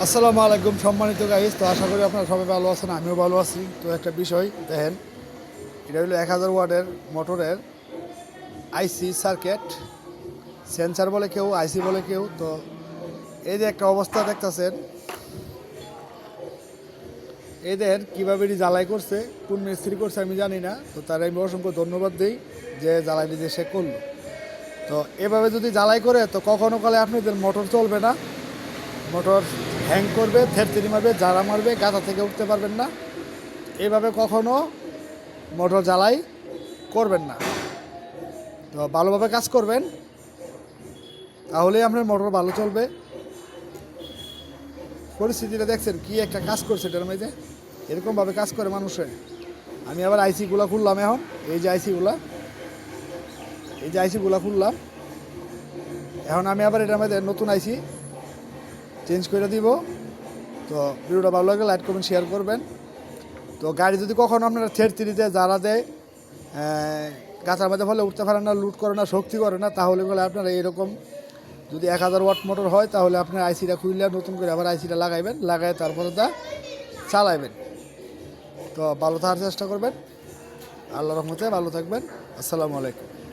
আসসালামু আলাইকুম সম্মানিত গাইস। তো আশা করি আপনারা সবাই ভালো আছেন, আমিও ভালো আছি। তো একটা বিষয় দেখেন, এটা হলো 1000 ওয়াটের মোটরের আইসি সার্কিট, সেন্সার বলে কেউ, আইসি বলে কেউ। তো এই যে একটা অবস্থা দেখতেছেন, এদের কীভাবে এটি জ্বালাই করছে, কোন মিস্ত্রি করছে আমি জানি না। তো তার আমি অসংখ্য ধন্যবাদ দিই যে জ্বালাইটি যে সে করলো। তো এভাবে যদি জ্বালাই করে তো কখনো কালে আপনাদের মোটর চলবে না, মোটর হ্যাং করবে, থেরতেরি মারবে, জারা মারবে, গাছা থেকে উঠতে পারবেন না। এভাবে কখনো মোটর জ্বালাই করবেন না। তো ভালোভাবে কাজ করবেন, তাহলেই আপনার মোটর ভালো চলবে। পরিস্থিতিটা দেখছেন কি একটা কাজ করছে এটার মধ্যে, এরকমভাবে কাজ করে মানুষের। আমি আবার আইসিগুলো খুললাম এখন, এই যে আইসিগুলো খুললাম। এখন আমি আবার এটার মধ্যে নতুন আইসি চেঞ্জ করে দিব। তো ভিডিওটা ভালো লাগলে লাইক করবেন, শেয়ার করবেন। তো গাড়ি যদি কখনো আপনারা থেরতিরিতে যারা দেয়, গাছার মধ্যে ফলে উঠতে পারে না, লুট করে না, শক্তি করে না, তাহলে বলে আপনারা এরকম যদি 1000 ওয়াট মোটর হয়, তাহলে আপনার আইসিটা খুললে নতুন করে আবার আইসিটা লাগাইবেন, লাগাই তারপরে তা চালাইবেন। তো ভালো থাকার চেষ্টা করবেন। আল্লাহর রহমতে ভালো থাকবেন। আসসালামু আলাইকুম।